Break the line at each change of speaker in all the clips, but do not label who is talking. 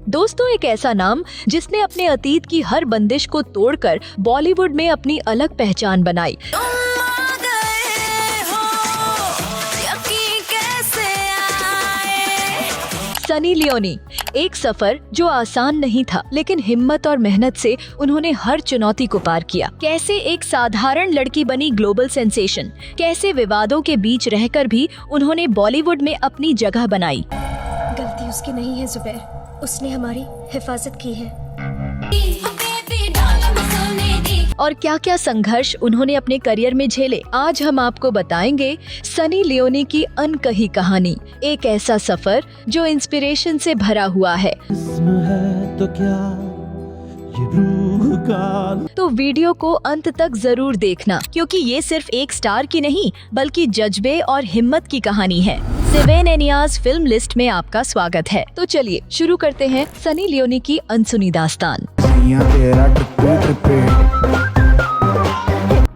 दोस्तों, एक ऐसा नाम जिसने अपने अतीत की हर बंदिश को तोड़कर बॉलीवुड में अपनी अलग पहचान बनाई। सनी लियोनी। एक सफर जो आसान नहीं था, लेकिन हिम्मत और मेहनत से उन्होंने हर चुनौती को पार किया। कैसे एक साधारण लड़की बनी ग्लोबल सेंसेशन, कैसे विवादों के बीच रहकर भी उन्होंने बॉलीवुड में अपनी जगह बनाई।
गलती उसकी नहीं है जुबैर, उसने हमारी हिफाजत की है।
और क्या क्या संघर्ष उन्होंने अपने करियर में झेले, आज हम आपको बताएंगे सनी लियोनी की अनकही कहानी। एक ऐसा सफर जो इंस्पिरेशन से भरा हुआ है।
तो क्या ये रूह का।
तो वीडियो को अंत तक जरूर देखना, क्योंकि ये सिर्फ एक स्टार की नहीं बल्कि जज्बे और हिम्मत की कहानी है। 7 एनियाज फिल्म लिस्ट में आपका स्वागत है। तो चलिए शुरू करते हैं सनी लियोनी की अनसुनी दास्तान।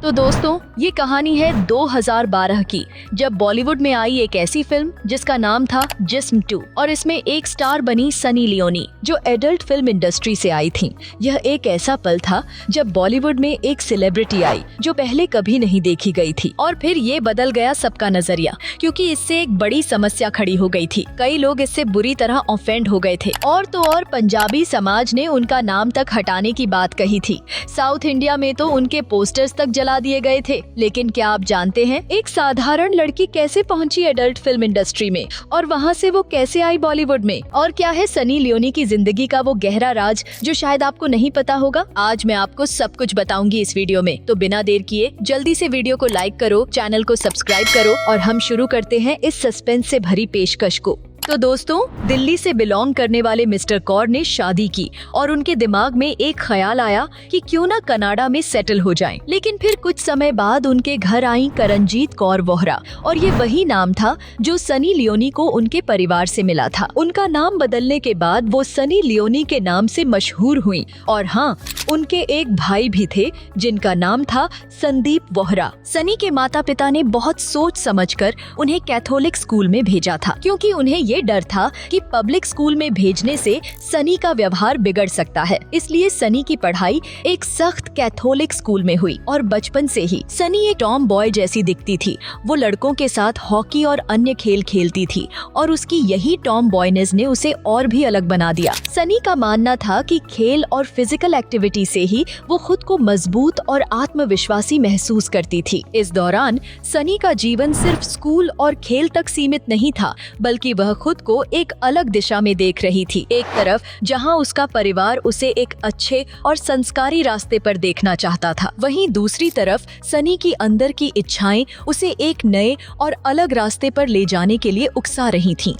तो दोस्तों, ये कहानी है 2012 की, जब बॉलीवुड में आई एक ऐसी फिल्म जिसका नाम था जिस्म 2 और इसमें एक स्टार बनी सनी लियोनी, जो एडल्ट फिल्म इंडस्ट्री से आई थी। यह एक ऐसा पल था जब बॉलीवुड में एक सेलिब्रिटी आई जो पहले कभी नहीं देखी गई थी, और फिर ये बदल गया सबका नजरिया, क्योंकि इससे एक बड़ी समस्या खड़ी हो गई थी। कई लोग इससे बुरी तरह ऑफेंड हो गए थे, और तो और पंजाबी समाज ने उनका नाम तक हटाने की बात कही थी। साउथ इंडिया में तो उनके पोस्टर्स तक जला दिए गए थे। लेकिन क्या आप जानते हैं एक साधारण लड़की कैसे पहुंची एडल्ट फिल्म इंडस्ट्री में, और वहां से वो कैसे आई बॉलीवुड में? और क्या है सनी लियोनी की जिंदगी का वो गहरा राज जो शायद आपको नहीं पता होगा? आज मैं आपको सब कुछ बताऊंगी इस वीडियो में। तो बिना देर किए जल्दी से वीडियो को लाइक करो, चैनल को सब्सक्राइब करो, और हम शुरू करते हैं इस सस्पेंस से भरी पेशकश को। तो दोस्तों, दिल्ली से बिलोंग करने वाले मिस्टर कौर ने शादी की और उनके दिमाग में एक ख्याल आया कि क्यों ना कनाडा में सेटल हो जाएं। लेकिन फिर कुछ समय बाद उनके घर आई करणजीत कौर वोहरा, और ये वही नाम था जो सनी लियोनी को उनके परिवार से मिला था। उनका नाम बदलने के बाद वो सनी लियोनी के नाम से मशहूर हुई। और हाँ, उनके एक भाई भी थे जिनका नाम था संदीप वोहरा। सनी के माता पिता ने बहुत सोच समझकर उन्हें कैथोलिक स्कूल में भेजा था, क्योंकि उन्हें ये डर था कि पब्लिक स्कूल में भेजने से सनी का व्यवहार बिगड़ सकता है। इसलिए सनी की पढ़ाई एक सख्त कैथोलिक स्कूल में हुई, और बचपन से ही सनी एक टॉम बॉय जैसी दिखती थी। वो लड़कों के साथ हॉकी और अन्य खेल खेलती थी, और उसकी यही टॉम बॉयनेस ने उसे और भी अलग बना दिया। सनी का मानना था कि खेल और फिजिकल एक्टिविटी से ही वो खुद को मजबूत और आत्मविश्वासी महसूस करती थी। इस दौरान सनी का जीवन सिर्फ स्कूल और खेल तक सीमित नहीं था, बल्कि वह खुद को एक अलग दिशा में देख रही थी। एक तरफ जहां उसका परिवार उसे एक अच्छे और संस्कारी रास्ते पर देखना चाहता था, वहीं दूसरी तरफ सनी की अंदर की इच्छाएं उसे एक नए और अलग रास्ते पर ले जाने के लिए उकसा रही थीं।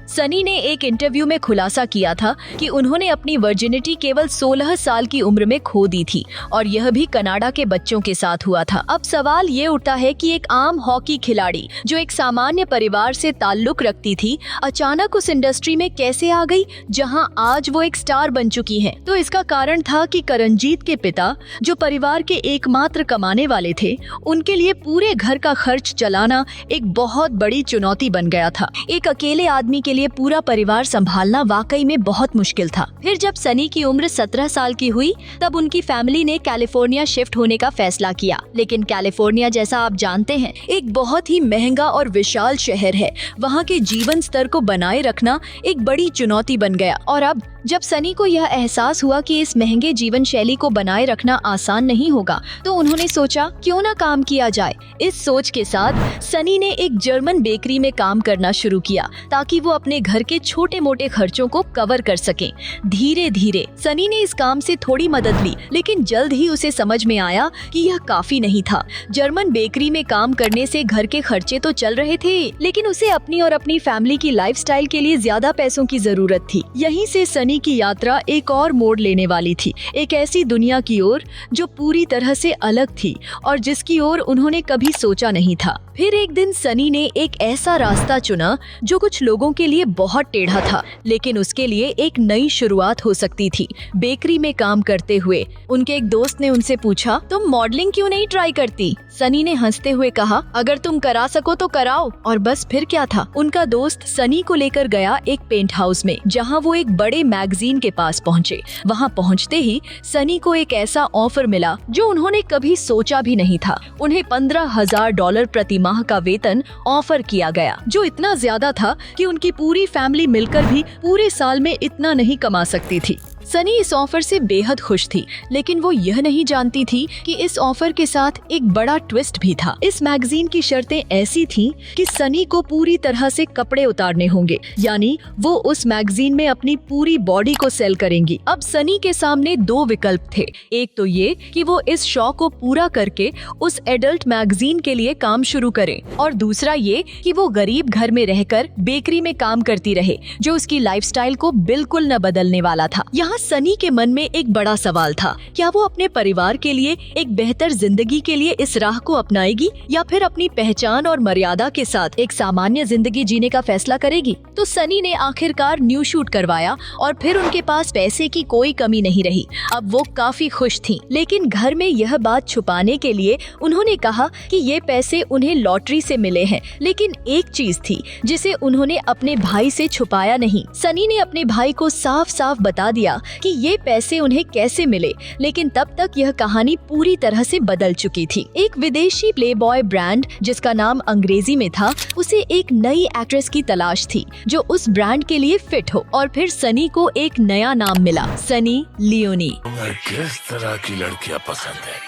सनी ने एक इंटरव्यू में खुलासा किया था कि उन्होंने अपनी वर्जिनिटी केवल 16 साल की उम्र में खो दी थी, और यह भी कनाडा के बच्चों के साथ हुआ था। अब सवाल ये उठता है कि एक आम हॉकी खिलाड़ी जो एक सामान्य परिवार से ताल्लुक रखती थी, अचानक उस इंडस्ट्री में कैसे आ गई जहां आज वो एक स्टार बन चुकी हैं? तो इसका कारण था कि करणजीत के पिता, जो परिवार के एकमात्र कमाने वाले थे, उनके लिए पूरे घर का खर्च चलाना एक बहुत बड़ी चुनौती बन गया था। एक अकेले आदमी के लिए पूरा परिवार संभालना वाकई में बहुत मुश्किल था। फिर जब सनी की उम्र 17 साल की हुई, तब उनकी फैमिली ने कैलिफोर्निया शिफ्ट होने का फैसला किया। लेकिन कैलिफोर्निया, जैसा आप जानते हैं, एक बहुत ही महंगा और विशाल शहर है। वहाँ के जीवन स्तर को बनाए रखना एक बड़ी चुनौती बन गया। और अब जब सनी को यह एहसास हुआ कि इस महंगे जीवन शैली को बनाए रखना आसान नहीं होगा, तो उन्होंने सोचा क्यों ना काम किया जाए। इस सोच के साथ सनी ने एक जर्मन बेकरी में काम करना शुरू किया, ताकि वो अपने घर के छोटे मोटे खर्चों को कवर कर सकें। धीरे धीरे सनी ने इस काम से थोड़ी मदद ली, लेकिन जल्द ही उसे समझ में आया कि यह काफी नहीं था। जर्मन बेकरी में काम करने से घर के खर्चे तो चल रहे थे, लेकिन उसे अपनी और अपनी फैमिली की लाइफस्टाइल के लिए ज्यादा पैसों की जरूरत थी। यहीं से सनी सनी की यात्रा एक और मोड़ लेने वाली थी, एक ऐसी दुनिया की ओर जो पूरी तरह से अलग थी और जिसकी ओर उन्होंने कभी सोचा नहीं था। फिर एक दिन सनी ने एक ऐसा रास्ता चुना जो कुछ लोगों के लिए बहुत टेढ़ा था, लेकिन उसके लिए एक नई शुरुआत हो सकती थी। बेकरी में काम करते हुए उनके एक दोस्त ने उनसे पूछा, तुम मॉडलिंग क्यों नहीं ट्राई करती? सनी ने हंसते हुए कहा, अगर तुम करा सको तो कराओ। और बस फिर क्या था, उनका दोस्त सनी को लेकर गया एक पेंट हाउस में, जहां वो एक बड़े मैगजीन के पास पहुंचे। वहां पहुंचते ही सनी को एक ऐसा ऑफर मिला जो उन्होंने कभी सोचा भी नहीं था। उन्हें $15,000 प्रति माह का वेतन ऑफर किया गया, जो इतना ज्यादा था कि उनकी पूरी फैमिली मिलकर भी पूरे साल में इतना नहीं कमा सकती थी। सनी इस ऑफर से बेहद खुश थी, लेकिन वो यह नहीं जानती थी कि इस ऑफर के साथ एक बड़ा ट्विस्ट भी था। इस मैगजीन की शर्तें ऐसी थीं कि सनी को पूरी तरह से कपड़े उतारने होंगे, यानी वो उस मैगजीन में अपनी पूरी बॉडी को सेल करेंगी। अब सनी के सामने दो विकल्प थे। एक तो ये कि वो इस शौक को पूरा करके उस एडल्ट मैगजीन के लिए काम शुरू करे, और दूसरा ये कि वो गरीब घर में रहकर बेकरी में काम करती रहे, जो उसकी लाइफस्टाइल को बिल्कुल न बदलने वाला था। यहाँ सनी के मन में एक बड़ा सवाल था, क्या वो अपने परिवार के लिए एक बेहतर जिंदगी के लिए इस राह को अपनाएगी या फिर अपनी पहचान और मर्यादा के साथ एक सामान्य जिंदगी जीने का फैसला करेगी? तो सनी ने आखिरकार न्यू शूट करवाया और फिर उनके पास पैसे की कोई कमी नहीं रही। अब वो काफी खुश थीं, लेकिन घर में यह बात छुपाने के लिए उन्होंने कहा कि ये पैसे उन्हें लॉटरी से मिले हैं। लेकिन एक चीज थी जिसे उन्होंने अपने भाई से छुपाया नहीं। सनी ने अपने भाई को साफ साफ बता दिया कि ये पैसे उन्हें कैसे मिले, लेकिन तब तक यह कहानी पूरी तरह से बदल चुकी थी। एक विदेशी प्लेबॉय ब्रांड जिसका नाम अंग्रेजी में था, उसे एक नई एक्ट्रेस की तलाश थी जो उस ब्रांड के लिए फिट हो, और फिर सनी को एक नया नाम मिला, सनी लियोनी।
किस तरह की लड़कियां पसंद है?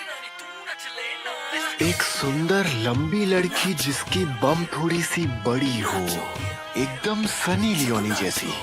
एक सुंदर लंबी लड़की जिसकी बम थोड़ी सी बड़ी हो, एकदम सनी लियोनी जैसी।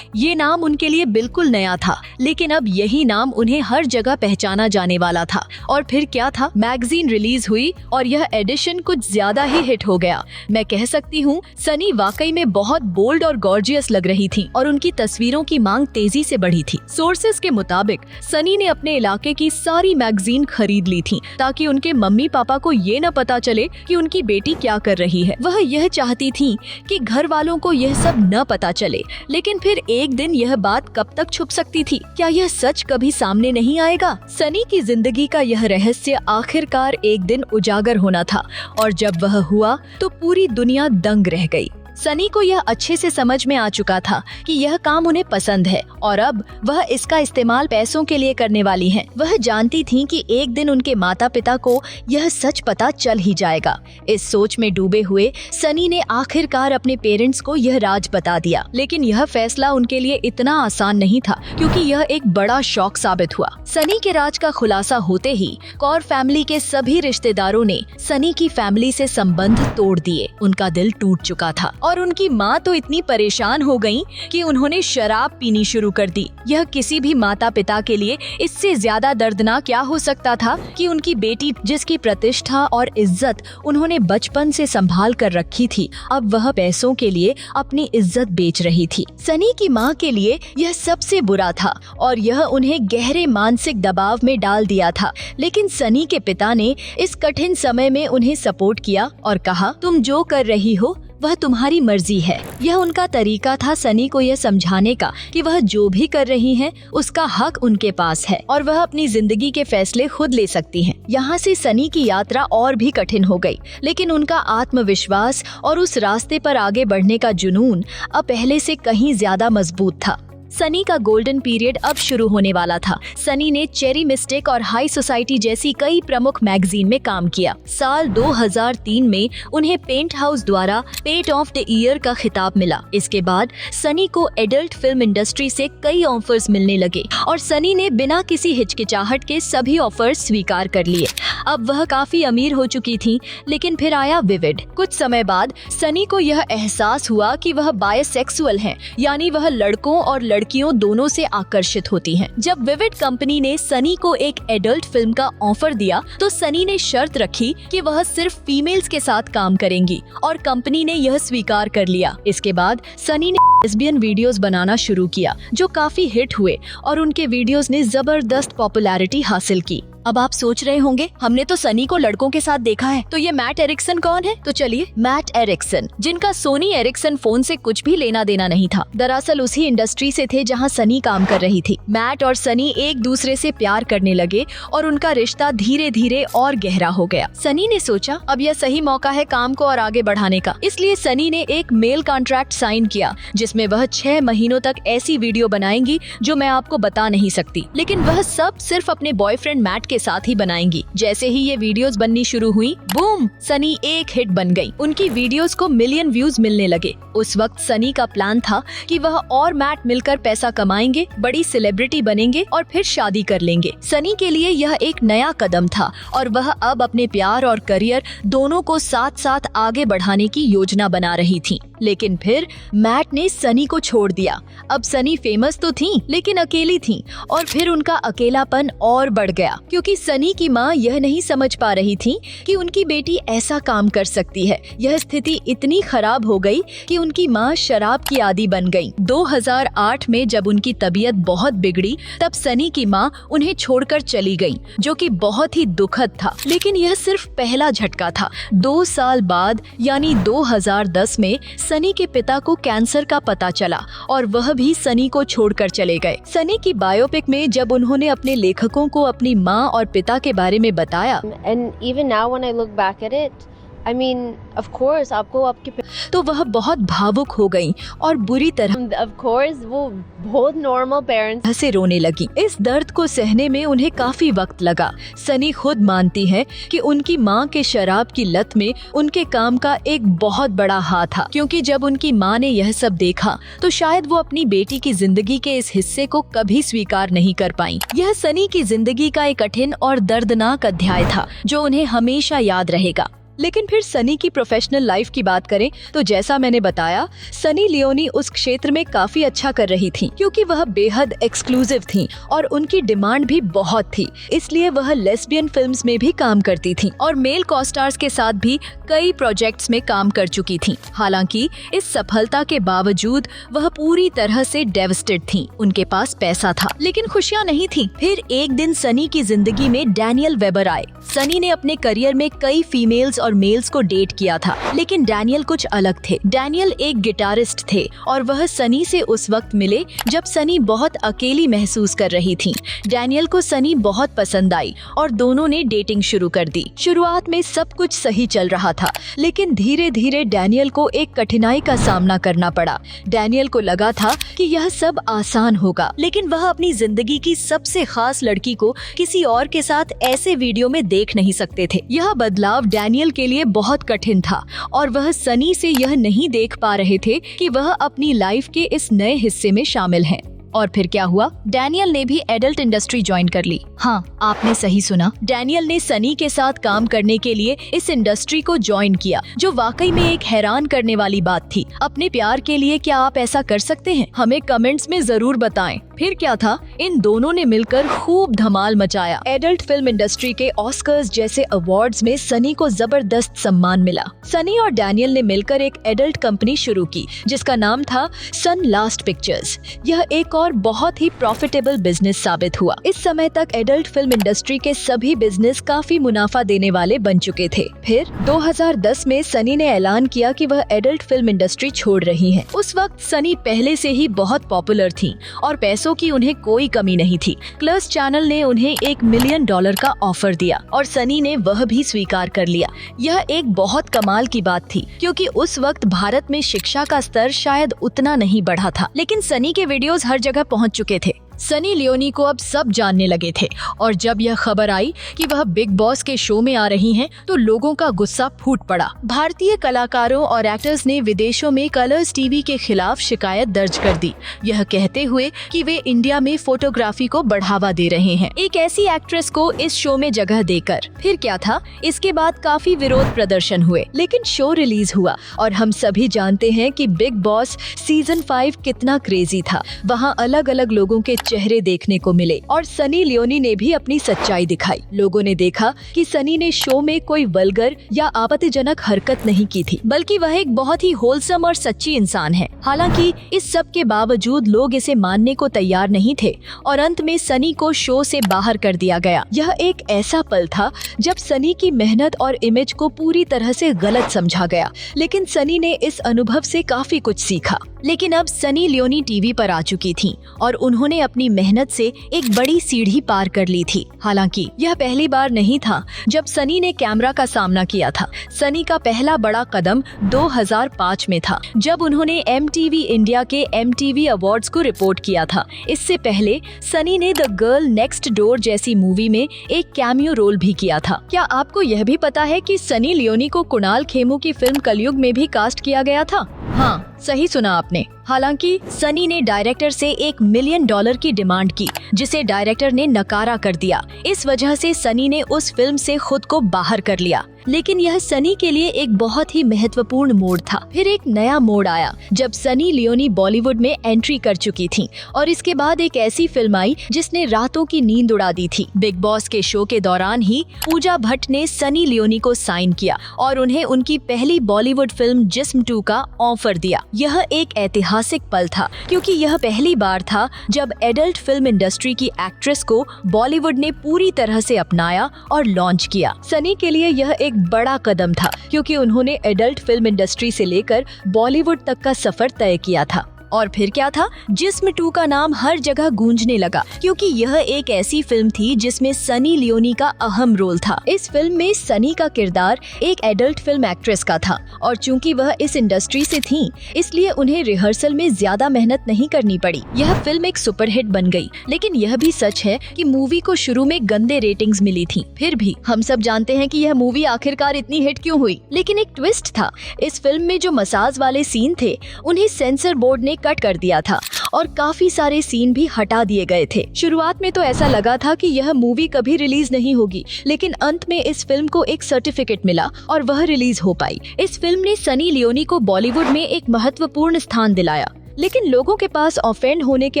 ये नाम उनके लिए बिल्कुल नया था, लेकिन अब यही नाम उन्हें हर जगह पहचाना जाने वाला था। और फिर क्या था, मैगजीन रिलीज हुई और यह एडिशन कुछ ज्यादा ही हिट हो गया। मैं कह सकती हूँ सनी वाकई में बहुत बोल्ड और गॉर्जियस लग रही थी और उनकी तस्वीरों की मांग तेजी से बढ़ी थी। सोर्सेस के मुताबिक सनी ने अपने इलाके की सारी मैगजीन खरीद ली थी ताकि उनके मम्मी पापा को ये न पता चले कि उनकी बेटी क्या कर रही है। वह यह चाहती थी कि घर वालों को यह सब न पता चले, लेकिन फिर एक दिन यह बात कब तक छुप सकती थी? क्या यह सच कभी सामने नहीं आएगा? सनी की जिंदगी का यह रहस्य आखिरकार एक दिन उजागर होना था, और जब वह हुआ तो पूरी दुनिया दंग रह गई। सनी को यह अच्छे से समझ में आ चुका था कि यह काम उन्हें पसंद है और अब वह इसका इस्तेमाल पैसों के लिए करने वाली हैं। वह जानती थी कि एक दिन उनके माता पिता को यह सच पता चल ही जाएगा। इस सोच में डूबे हुए सनी ने आखिरकार अपने पेरेंट्स को यह राज बता दिया, लेकिन यह फैसला उनके लिए इतना आसान नहीं था क्योंकि यह एक बड़ा शॉक साबित हुआ। सनी के राज का खुलासा होते ही कौर फैमिली के सभी रिश्तेदारों ने सनी की फैमिली से संबंध तोड़ दिए। उनका दिल टूट चुका था और उनकी माँ तो इतनी परेशान हो गईं कि उन्होंने शराब पीनी शुरू कर दी। यह किसी भी माता पिता के लिए इससे ज्यादा दर्दनाक क्या हो सकता था कि उनकी बेटी, जिसकी प्रतिष्ठा और इज्जत उन्होंने बचपन से संभाल कर रखी थी, अब वह पैसों के लिए अपनी इज्जत बेच रही थी। सनी की माँ के लिए यह सबसे बुरा था और यह उन्हें गहरे मानसिक दबाव में डाल दिया था। लेकिन सनी के पिता ने इस कठिन समय में उन्हें सपोर्ट किया और कहा, तुम जो कर रही हो वह तुम्हारी मर्जी है। यह उनका तरीका था सनी को यह समझाने का कि वह जो भी कर रही हैं उसका हक उनके पास है और वह अपनी जिंदगी के फैसले खुद ले सकती हैं। यहाँ से सनी की यात्रा और भी कठिन हो गई, लेकिन उनका आत्मविश्वास और उस रास्ते पर आगे बढ़ने का जुनून अब पहले से कहीं ज्यादा मजबूत था। सनी का गोल्डन पीरियड अब शुरू होने वाला था। सनी ने चेरी मिस्टिक और हाई सोसाइटी जैसी कई प्रमुख मैगजीन में काम किया। साल 2003 में उन्हें पेंट हाउस द्वारा पेट ऑफ द ईयर का खिताब मिला। इसके बाद सनी को एडल्ट फिल्म इंडस्ट्री से कई ऑफर्स मिलने लगे और सनी ने बिना किसी हिचकिचाहट के सभी ऑफर्स स्वीकार कर लिए। अब वह काफी अमीर हो चुकी थी, लेकिन फिर आया विविड। कुछ समय बाद सनी को यह एहसास हुआ कि वह बायसेक्सुअल हैं, यानी वह लड़कों और लड़कियों दोनों से आकर्षित होती हैं। जब विविड कंपनी ने सनी को एक एडल्ट फिल्म का ऑफर दिया तो सनी ने शर्त रखी कि वह सिर्फ फीमेल्स के साथ काम करेंगी और कंपनी ने यह स्वीकार कर लिया। इसके बाद सनी ने लेस्बियन वीडियोस बनाना शुरू किया जो काफी हिट हुए और उनके वीडियोस ने जबरदस्त पॉपुलैरिटी हासिल की। अब आप सोच रहे होंगे हमने तो सनी को लड़कों के साथ देखा है, तो ये मैट एरिक्सन कौन है? तो चलिए, मैट एरिक्सन, जिनका सोनी एरिक्सन फोन से कुछ भी लेना देना नहीं था, दरअसल उसी इंडस्ट्री से थे जहां सनी काम कर रही थी। मैट और सनी एक दूसरे से प्यार करने लगे और उनका रिश्ता धीरे धीरे और गहरा हो गया। सनी ने सोचा अब यह सही मौका है काम को और आगे बढ़ाने का, इसलिए सनी ने एक मेल कॉन्ट्रैक्ट साइन किया जिसमें वह 6 महीनों तक ऐसी वीडियो बनाएंगी जो मैं आपको बता नहीं सकती, लेकिन वह सब सिर्फ अपने बॉयफ्रेंड मैट के साथ ही बनाएंगी। जैसे ही ये वीडियोस बननी शुरू हुई, बूम, सनी एक हिट बन गई। उनकी वीडियोस को मिलियन व्यूज मिलने लगे। उस वक्त सनी का प्लान था कि वह और मैट मिलकर पैसा कमाएंगे, बड़ी सेलिब्रिटी बनेंगे और फिर शादी कर लेंगे। सनी के लिए यह एक नया कदम था और वह अब अपने प्यार और करियर दोनों को साथ साथ आगे बढ़ाने की योजना बना रही थी। लेकिन फिर मैट ने सनी को छोड़ दिया। अब सनी फेमस तो थी लेकिन अकेली थी और फिर उनका अकेलापन और बढ़ गया क्योंकि सनी की माँ यह नहीं समझ पा रही थी कि उनकी बेटी ऐसा काम कर सकती है। यह स्थिति इतनी खराब हो गई कि उनकी माँ शराब की आदी बन गई। 2008 में जब उनकी तबीयत बहुत बिगड़ी तब सनी की माँ उन्हें छोड़कर चली गई, जो कि बहुत ही दुखद था। लेकिन यह सिर्फ पहला झटका था। 2 साल बाद यानी 2010 में सनी के पिता को कैंसर का पता चला और वह भी सनी को छोड़कर चले गए। सनी की बायोपिक में जब उन्होंने अपने लेखकों को अपनी माँ और पिता के बारे में बताया,
And even now when I look back at it, I mean, of course, आपको आपके
तो वह बहुत भावुक हो गईं और बुरी तरह
of course वो बहुत normal parents
से रोने लगी। इस दर्द को सहने में उन्हें काफी वक्त लगा। सनी खुद मानती है कि उनकी माँ के शराब की लत में उनके काम का एक बहुत बड़ा हाथ था, क्योंकि जब उनकी माँ ने यह सब देखा तो शायद वो अपनी बेटी की जिंदगी के इस हिस्से को कभी स्वीकार नहीं कर पाई। यह सनी की जिंदगी का एक कठिन और दर्दनाक अध्याय था जो उन्हें हमेशा याद रहेगा। लेकिन फिर सनी की प्रोफेशनल लाइफ की बात करें तो जैसा मैंने बताया, सनी लियोनी उस क्षेत्र में काफी अच्छा कर रही थी क्योंकि वह बेहद एक्सक्लूसिव थी और उनकी डिमांड भी बहुत थी। इसलिए वह लेस्बियन फिल्म्स में भी काम करती थी और मेल कॉस्टार्स के साथ भी कई प्रोजेक्ट्स में काम कर चुकी थी। हालांकि इस सफलता के बावजूद वह पूरी तरह से डेवस्टेड थी। उनके पास पैसा था लेकिन खुशियाँ नहीं थी। फिर एक दिन सनी की जिंदगी में डैनियल वेबर आए। सनी ने अपने करियर में कई फीमेल्स और मेल्स को डेट किया था, लेकिन डैनियल कुछ अलग थे। डैनियल एक गिटारिस्ट थे और वह सनी से उस वक्त मिले जब सनी बहुत अकेली महसूस कर रही थी। डैनियल को सनी बहुत पसंद आई और दोनों ने डेटिंग शुरू कर दी। शुरुआत में सब कुछ सही चल रहा था, लेकिन धीरे धीरे डैनियल को एक कठिनाई का सामना करना पड़ा। डैनियल को लगा था कि यह सब आसान होगा, लेकिन वह अपनी जिंदगी की सबसे खास लड़की को किसी और के साथ ऐसे वीडियो में देख नहीं सकते थे। यह बदलाव डैनियल के लिए बहुत कठिन था और वह सनी से यह नहीं देख पा रहे थे कि वह अपनी लाइफ के इस नए हिस्से में शामिल हैं। और फिर क्या हुआ? डैनियल ने भी एडल्ट इंडस्ट्री ज्वाइन कर ली। हाँ, आपने सही सुना। डैनियल ने सनी के साथ काम करने के लिए इस इंडस्ट्री को ज्वाइन किया, जो वाकई में एक हैरान करने वाली बात थी। अपने प्यार के लिए क्या आप ऐसा कर सकते हैं? हमें कमेंट्स में जरूर बताएं। फिर क्या था? इन दोनों ने मिलकर खूब धमाल मचाया। एडल्ट फिल्म इंडस्ट्री के ऑस्कर्स जैसे अवार्ड्स में सनी को जबरदस्त सम्मान मिला। सनी और डैनियल ने मिलकर एक एडल्ट कंपनी शुरू की जिसका नाम था सन लास्ट पिक्चर्स। यह एक और बहुत ही प्रॉफिटेबल बिजनेस साबित हुआ। इस समय तक एडल्ट फिल्म इंडस्ट्री के सभी बिजनेस काफी मुनाफा देने वाले बन चुके थे। फिर 2010 में सनी ने ऐलान किया कि वह एडल्ट फिल्म इंडस्ट्री छोड़ रही हैं। उस वक्त सनी पहले से ही बहुत पॉपुलर थी और पैसों की उन्हें कोई कमी नहीं थी। क्लर्स चैनल ने उन्हें $1 मिलियन का ऑफर दिया और सनी ने वह भी स्वीकार कर लिया। यह एक बहुत कमाल की बात थी क्योंकि उस वक्त भारत में शिक्षा का स्तर शायद उतना नहीं बढ़ा था, लेकिन सनी के वीडियोस हर जगह पहुंच चुके थे। सनी लियोनी को अब सब जानने लगे थे और जब यह खबर आई कि वह बिग बॉस के शो में आ रही हैं, तो लोगों का गुस्सा फूट पड़ा। भारतीय कलाकारों और एक्टर्स ने विदेशों में कलर्स टीवी के खिलाफ शिकायत दर्ज कर दी, यह कहते हुए कि वे इंडिया में फोटोग्राफी को बढ़ावा दे रहे हैं, एक ऐसी एक्ट्रेस को इस शो में जगह देकर। फिर क्या था, इसके बाद काफी विरोध प्रदर्शन हुए, लेकिन शो रिलीज हुआ और हम सभी जानते हैं कि बिग बॉस सीजन 5 कितना क्रेजी था। वहाँ अलग अलग लोगों के चेहरे देखने को मिले और सनी लियोनी ने भी अपनी सच्चाई दिखाई। लोगों ने देखा कि सनी ने शो में कोई वल्गर या आपत्तिजनक हरकत नहीं की थी, बल्कि वह एक बहुत ही होलसम और सच्ची इंसान है। हालांकि इस सब के बावजूद लोग इसे मानने को तैयार नहीं थे और अंत में सनी को शो से बाहर कर दिया गया। यह एक ऐसा पल था जब सनी की मेहनत और इमेज को पूरी तरह से गलत समझा गया, लेकिन सनी ने इस अनुभव से काफी कुछ सीखा। लेकिन अब सनी लियोनी टीवी पर आ चुकी थीं और उन्होंने अपनी मेहनत से एक बड़ी सीढ़ी पार कर ली थी। हालांकि यह पहली बार नहीं था जब सनी ने कैमरा का सामना किया था। सनी का पहला बड़ा कदम 2005 में था, जब उन्होंने MTV इंडिया के MTV अवार्ड्स को रिपोर्ट किया था। इससे पहले सनी ने द गर्ल नेक्स्ट डोर जैसी मूवी में एक कैमियो रोल भी किया था। क्या आपको यह भी पता है कि सनी लियोनी को कुणाल खेमू की फिल्म कलयुग में भी कास्ट किया गया था? हाँ, सही सुना आपने। हालांकि सनी ने डायरेक्टर से $1 मिलियन की डिमांड की, जिसे डायरेक्टर ने नकारा कर दिया। इस वजह से सनी ने उस फिल्म से खुद को बाहर कर लिया। लेकिन यह सनी के लिए एक बहुत ही महत्वपूर्ण मोड़ था। फिर एक नया मोड़ आया जब सनी लियोनी बॉलीवुड में एंट्री कर चुकी थीं और इसके बाद एक ऐसी फिल्म आई जिसने रातों की नींद उड़ा दी थी। बिग बॉस के शो के दौरान ही पूजा भट्ट ने सनी लियोनी को साइन किया और उन्हें उनकी पहली बॉलीवुड फिल्म जिस्म 2 का ऑफर दिया। यह एक ऐतिहासिक पल था, क्योंकि यह पहली बार था जब एडल्ट फिल्म इंडस्ट्री की एक्ट्रेस को बॉलीवुड ने पूरी तरह से अपनाया और लॉन्च किया। सनी के लिए यह एक बड़ा कदम था, क्योंकि उन्होंने एडल्ट फिल्म इंडस्ट्री से लेकर बॉलीवुड तक का सफर तय किया था। और फिर क्या था, जिस्म 2 का नाम हर जगह गूंजने लगा, क्योंकि यह एक ऐसी फिल्म थी जिसमें सनी लियोनी का अहम रोल था। इस फिल्म में सनी का किरदार एक एडल्ट फिल्म एक्ट्रेस का था और चूंकि वह इस इंडस्ट्री से थीं, इसलिए उन्हें रिहर्सल में ज्यादा मेहनत नहीं करनी पड़ी। यह फिल्म एक सुपरहिट बन गई, लेकिन यह भी सच है कि मूवी को शुरू में गंदे रेटिंग्स मिली थी। फिर भी हम सब जानते हैं कि यह मूवी आखिरकार इतनी हिट क्यों हुई। लेकिन एक ट्विस्ट था, इस फिल्म में जो मसाज वाले सीन थे उन्हें सेंसर बोर्ड ने कट कर दिया था और काफी सारे सीन भी हटा दिए गए थे। शुरुआत में तो ऐसा लगा था कि यह मूवी कभी रिलीज नहीं होगी, लेकिन अंत में इस फिल्म को एक सर्टिफिकेट मिला और वह रिलीज हो पाई। इस फिल्म ने सनी लियोनी को बॉलीवुड में एक महत्वपूर्ण स्थान दिलाया, लेकिन लोगों के पास ऑफेंड होने के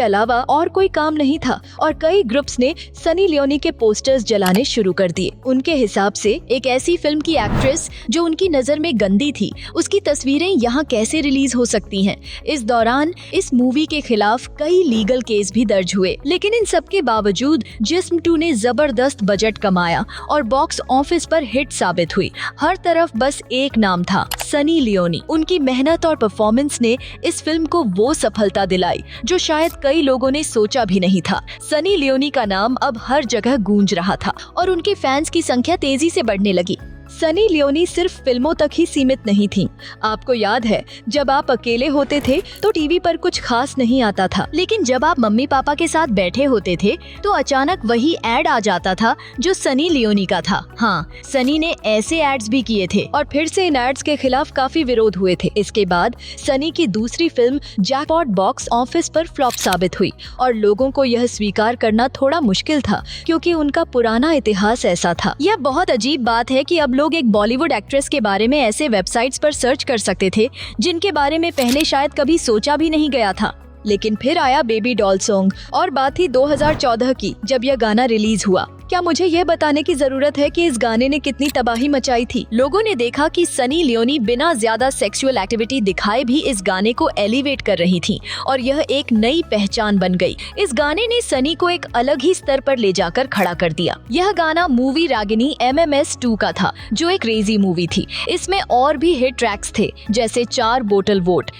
अलावा और कोई काम नहीं था और कई ग्रुप्स ने सनी लियोनी के पोस्टर्स जलाने शुरू कर दिए। उनके हिसाब से एक ऐसी फिल्म की एक्ट्रेस जो उनकी नजर में गंदी थी, उसकी तस्वीरें यहाँ कैसे रिलीज हो सकती हैं। इस दौरान इस मूवी के खिलाफ कई लीगल केस भी दर्ज हुए, लेकिन इन सब के बावजूद जिस्म 2 ने जबरदस्त बजट कमाया और बॉक्स ऑफिस पर हिट साबित हुई। हर तरफ बस एक नाम था, सनी लियोनी। उनकी मेहनत और परफॉर्मेंस ने इस फिल्म को वो सफलता दिलाई जो शायद कई लोगों ने सोचा भी नहीं था। सनी लियोनी का नाम अब हर जगह गूंज रहा था और उनके फैंस की संख्या तेजी से बढ़ने लगी। सनी लियोनी सिर्फ फिल्मों तक ही सीमित नहीं थीं। आपको याद है, जब आप अकेले होते थे तो टीवी पर कुछ खास नहीं आता था, लेकिन जब आप मम्मी पापा के साथ बैठे होते थे तो अचानक वही एड आ जाता था जो सनी लियोनी का था। हाँ, सनी ने ऐसे एड्स भी किए थे और फिर से इन एड्स के खिलाफ काफी विरोध हुए थे। इसके बाद सनी की दूसरी फिल्म जैकपॉट बॉक्स ऑफिस पर फ्लॉप साबित हुई और लोगों को यह स्वीकार करना थोड़ा मुश्किल था, क्योंकि उनका पुराना इतिहास ऐसा था। यह बहुत अजीब बात है कि अब लोग एक बॉलीवुड एक्ट्रेस के बारे में ऐसे वेबसाइट्स पर सर्च कर सकते थे जिनके बारे में पहले शायद कभी सोचा भी नहीं गया था। लेकिन फिर आया बेबी डॉल सॉन्ग और बात थी 2014 की, जब यह गाना रिलीज हुआ। क्या मुझे यह बताने की जरूरत है कि इस गाने ने कितनी तबाही मचाई थी? लोगों ने देखा कि सनी लियोनी बिना ज्यादा सेक्सुअल एक्टिविटी दिखाए भी इस गाने को एलिवेट कर रही थी और यह एक नई पहचान बन गई। इस गाने ने सनी को एक अलग ही स्तर पर ले जाकर खड़ा कर दिया। यह गाना मूवी रागिनी MMS 2 का था, जो एक क्रेजी मूवी थी। इसमें और भी हिट ट्रैक्स थे, जैसे 4 बोतल वोट,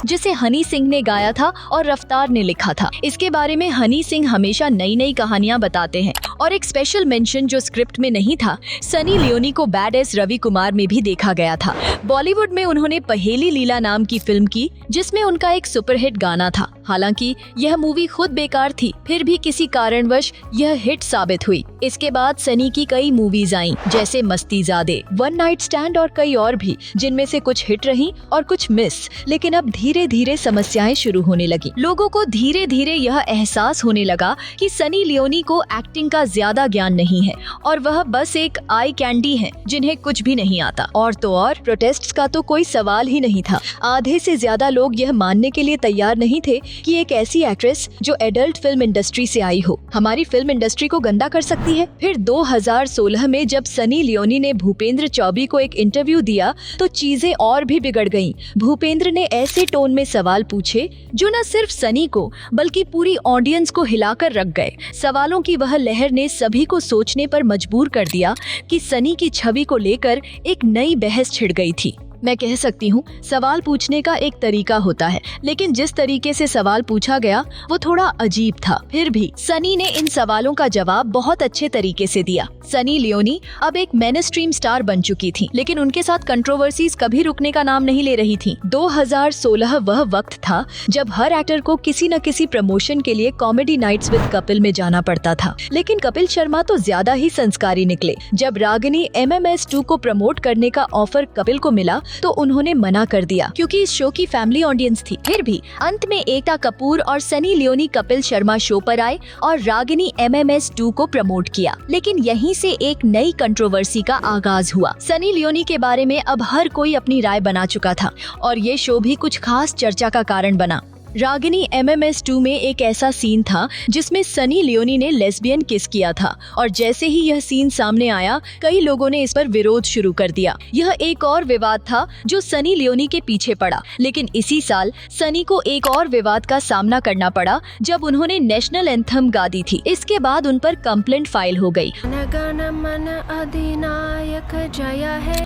जिसे हनी सिंह ने गाया था और रफ्तार ने लिखा था। इसके बारे में हनी सिंह हमेशा नई नई कहानियां बताते हैं और एक स्पेशल मेंशन जो स्क्रिप्ट में नहीं था, सनी लियोनी को बैड एस रवि कुमार में भी देखा गया था। बॉलीवुड में उन्होंने पहेली लीला नाम की फिल्म की, जिसमें उनका एक सुपरहिट गाना था। हालांकि यह मूवी खुद बेकार थी, फिर भी किसी कारणवश यह हिट साबित हुई। इसके बाद सनी की कई मूवीज आईं, जैसे मस्तीजादे, वन नाइट स्टैंड और कई और भी, जिनमें से कुछ हिट रहीं और कुछ मिस। लेकिन अब धीरे धीरे समस्याएं शुरू होने लगी। लोगों को धीरे धीरे यह एहसास होने लगा कि सनी लियोनी को एक्टिंग का ज्यादा ज्ञान नहीं है और वह बस एक आई कैंडी है जिन्हें कुछ भी नहीं आता। और तो और प्रोटेस्ट्स का तो कोई सवाल ही नहीं था। आधे से ज्यादा लोग यह मानने के लिए तैयार नहीं थे कि एक ऐसी एक्ट्रेस जो एडल्ट फिल्म इंडस्ट्री से आई हो हमारी फिल्म इंडस्ट्री को गंदा कर सकती है। फिर 2016 में जब सनी लियोनी ने भूपेंद्र चौबे को एक इंटरव्यू दिया तो चीजें और भी बिगड़ गईं। भूपेंद्र ने ऐसे टोन में सवाल पूछे जो न सिर्फ सनी को बल्कि पूरी ऑडियंस को हिलाकर रख गए। सवालों की वह लहर ने सभी को सोचने पर मजबूर कर दिया कि सनी की छवि को लेकर एक नई बहस छिड़ गई थी। मैं कह सकती हूँ सवाल पूछने का एक तरीका होता है, लेकिन जिस तरीके से सवाल पूछा गया वो थोड़ा अजीब था। फिर भी सनी ने इन सवालों का जवाब बहुत अच्छे तरीके से दिया। सनी लियोनी अब एक मेनस्ट्रीम स्टार बन चुकी थी, लेकिन उनके साथ कंट्रोवर्सीज कभी रुकने का नाम नहीं ले रही थी। 2016 वह वक्त था जब हर एक्टर को किसी न किसी प्रमोशन के लिए कॉमेडी नाइट्स विद कपिल में जाना पड़ता था, लेकिन कपिल शर्मा तो ज्यादा ही संस्कारी निकले। जब रागिनी MMS 2 को प्रमोट करने का ऑफर कपिल को मिला तो उन्होंने मना कर दिया, क्योंकि इस शो की फैमिली ऑडियंस थी। फिर भी अंत में एकता कपूर और सनी लियोनी कपिल शर्मा शो पर आए और रागिनी MMS 2 को प्रमोट किया। लेकिन यहीं से एक नई कंट्रोवर्सी का आगाज हुआ। सनी लियोनी के बारे में अब हर कोई अपनी राय बना चुका था और ये शो भी कुछ खास चर्चा का कारण बना। रागिनी MMS 2 में एक ऐसा सीन था जिसमें सनी लियोनी ने लेस्बियन किस किया था और जैसे ही यह सीन सामने आया कई लोगों ने इस पर विरोध शुरू कर दिया। यह एक और विवाद था जो सनी लियोनी के पीछे पड़ा। लेकिन इसी साल सनी को एक और विवाद का सामना करना पड़ा जब उन्होंने नेशनल एंथम गा दी थी। इसके बाद उन पर कंप्लेंट फाइल हो गई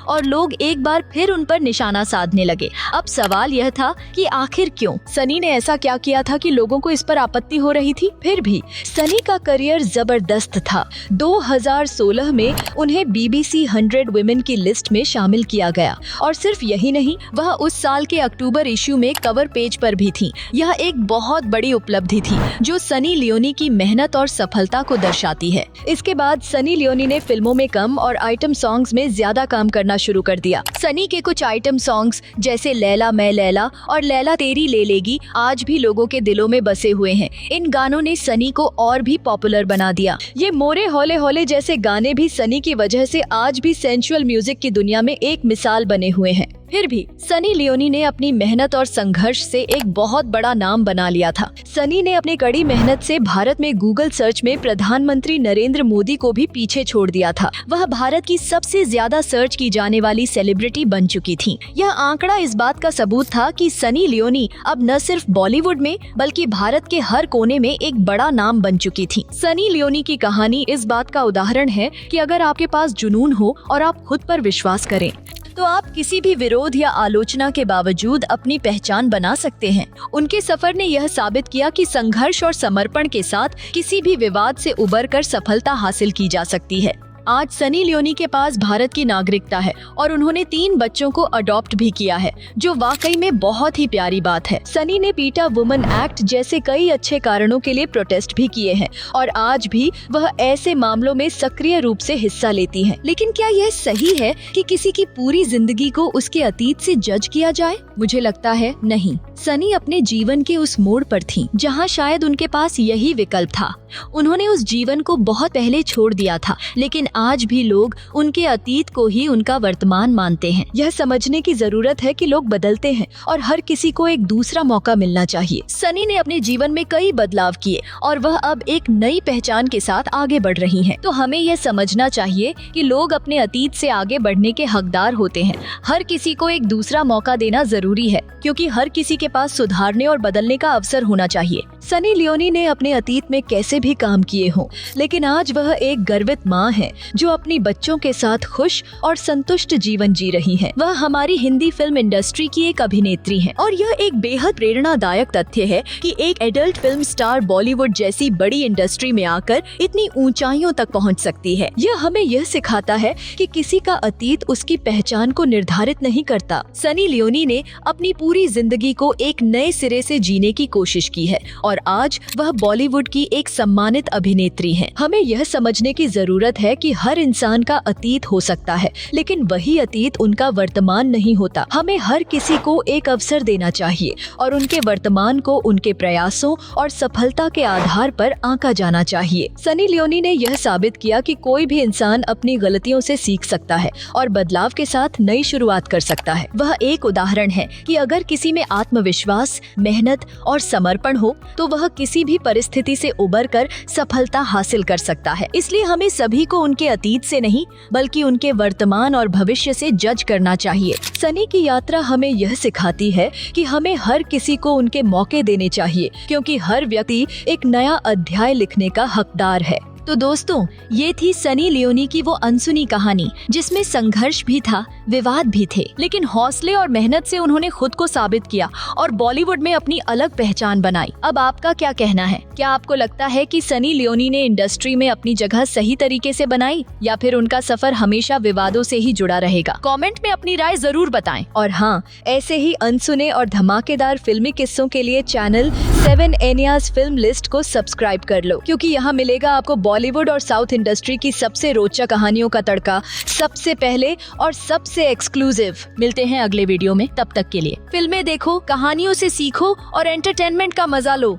और लोग एक बार फिर उन पर निशाना साधने लगे। अब सवाल यह था कि आखिर क्यों सनी ने ऐसा क्या किया था कि लोगों को इस पर आपत्ति हो रही थी। फिर भी सनी का करियर जबरदस्त था। 2016 में उन्हें BBC 100 वुमेन की लिस्ट में शामिल किया गया और सिर्फ यही नहीं, वह उस साल के अक्टूबर इश्यू में कवर पेज पर भी थी। यह एक बहुत बड़ी उपलब्धि थी जो सनी लियोनी की मेहनत और सफलता को दर्शाती है। इसके बाद सनी लियोनी ने फिल्मों में कम और आइटम सॉन्ग्स में ज्यादा काम करना शुरू कर दिया। सनी के कुछ आइटम सॉन्ग्स जैसे लैला मैं लैला और लैला तेरी ले लेगी आज भी लोगों के दिलों में बसे हुए हैं। इन गानों ने सनी को और भी पॉपुलर बना दिया। ये मोरे हौले हौले जैसे गाने भी सनी की वजह से आज भी सेंसुअल म्यूजिक की दुनिया में एक मिसाल बने हुए हैं। फिर भी सनी लियोनी ने अपनी मेहनत और संघर्ष से एक बहुत बड़ा नाम बना लिया था। सनी ने अपनी कड़ी मेहनत से भारत में गूगल सर्च में प्रधानमंत्री नरेंद्र मोदी को भी पीछे छोड़ दिया था। वह भारत की सबसे ज्यादा सर्च की जाने वाली सेलिब्रिटी बन चुकी थी। यह आंकड़ा इस बात का सबूत था कि सनी लियोनी अब न सिर्फ बॉलीवुड में बल्कि भारत के हर कोने में एक बड़ा नाम बन चुकी थी। सनी लियोनी की कहानी इस बात का उदाहरण है कि अगर आपके पास जुनून हो और आप खुद पर विश्वास करें तो आप किसी भी विरोध या आलोचना के बावजूद अपनी पहचान बना सकते हैं। उनके सफर ने यह साबित किया कि संघर्ष और समर्पण के साथ किसी भी विवाद से उबरकर सफलता हासिल की जा सकती है। आज सनी लियोनी के पास भारत की नागरिकता है और उन्होंने 3 बच्चों को अडॉप्ट भी किया है, जो वाकई में बहुत ही प्यारी बात है। सनी ने पीटा वुमन एक्ट जैसे कई अच्छे कारणों के लिए प्रोटेस्ट भी किए हैं और आज भी वह ऐसे मामलों में सक्रिय रूप से हिस्सा लेती हैं। लेकिन क्या यह सही है कि किसी की पूरी जिंदगी को उसके अतीत से जज किया जाए? मुझे लगता है नहीं। सनी अपने जीवन के उस मोड़ पर थी जहाँ शायद उनके पास यही विकल्प था। उन्होंने उस जीवन को बहुत पहले छोड़ दिया था, लेकिन आज भी लोग उनके अतीत को ही उनका वर्तमान मानते हैं। यह समझने की जरूरत है कि लोग बदलते हैं और हर किसी को एक दूसरा मौका मिलना चाहिए। सनी ने अपने जीवन में कई बदलाव किए और वह अब एक नई पहचान के साथ आगे बढ़ रही हैं। तो हमें यह समझना चाहिए कि लोग अपने अतीत से आगे बढ़ने के हकदार होते हैं। हर किसी को एक दूसरा मौका देना जरूरी है, क्योंकि हर किसी के पास सुधारने और बदलने का अवसर होना चाहिए। सनी लियोनी ने अपने अतीत में कैसे भी काम किए हों, लेकिन आज वह एक गर्वित माँ है जो अपनी बच्चों के साथ खुश और संतुष्ट जीवन जी रही है। वह हमारी हिंदी फिल्म इंडस्ट्री की एक अभिनेत्री है और यह एक बेहद प्रेरणादायक तथ्य है कि एक एडल्ट फिल्म स्टार बॉलीवुड जैसी बड़ी इंडस्ट्री में आकर इतनी ऊंचाइयों तक पहुंच सकती है। यह हमें यह सिखाता है कि किसी का अतीत उसकी पहचान को निर्धारित नहीं करता। सनी लियोनी ने अपनी पूरी जिंदगी को एक नए सिरे से जीने की कोशिश की है और आज वह बॉलीवुड की एक सम्मानित अभिनेत्री हैं। हमें यह समझने की जरूरत है कि हर इंसान का अतीत हो सकता है, लेकिन वही अतीत उनका वर्तमान नहीं होता। हमें हर किसी को एक अवसर देना चाहिए और उनके वर्तमान को उनके प्रयासों और सफलता के आधार पर आंका जाना चाहिए। सनी लियोनी ने यह साबित किया कि कोई भी इंसान अपनी गलतियों से सीख सकता है और बदलाव के साथ नई शुरुआत कर सकता है। वह एक उदाहरण है कि अगर किसी में आत्मविश्वास, मेहनत और समर्पण हो तो वह किसी भी परिस्थिति से उबरकर सफलता हासिल कर सकता है। इसलिए हमें सभी को उनके अतीत से नहीं बल्कि उनके वर्तमान और भविष्य से जज करना चाहिए। सनी की यात्रा हमें यह सिखाती है कि हमें हर किसी को उनके मौके देने चाहिए, क्योंकि हर व्यक्ति एक नया अध्याय लिखने का हकदार है। तो दोस्तों, ये थी सनी लियोनी की वो अनसुनी कहानी जिसमें संघर्ष भी था, विवाद भी थे, लेकिन हौसले और मेहनत से उन्होंने खुद को साबित किया और बॉलीवुड में अपनी अलग पहचान बनाई। अब आपका क्या कहना है? क्या आपको लगता है कि सनी लियोनी ने इंडस्ट्री में अपनी जगह सही तरीके से बनाई या फिर उनका सफर हमेशा विवादों से ही जुड़ा रहेगा? कमेंट में अपनी राय जरूर बताएं। और हाँ, ऐसे ही अनसुने और धमाकेदार फिल्मी किस्सों के लिए चैनल 7 एनियाज फिल्म लिस्ट को सब्सक्राइब कर लो, क्योंकि यहाँ मिलेगा आपको बॉलीवुड और साउथ इंडस्ट्री की सबसे रोचक कहानियों का तड़का सबसे पहले और सबसे एक्सक्लूसिव। मिलते हैं अगले वीडियो में, तब तक के लिए फिल्में देखो, कहानियों से सीखो और एंटरटेनमेंट का मजा लो।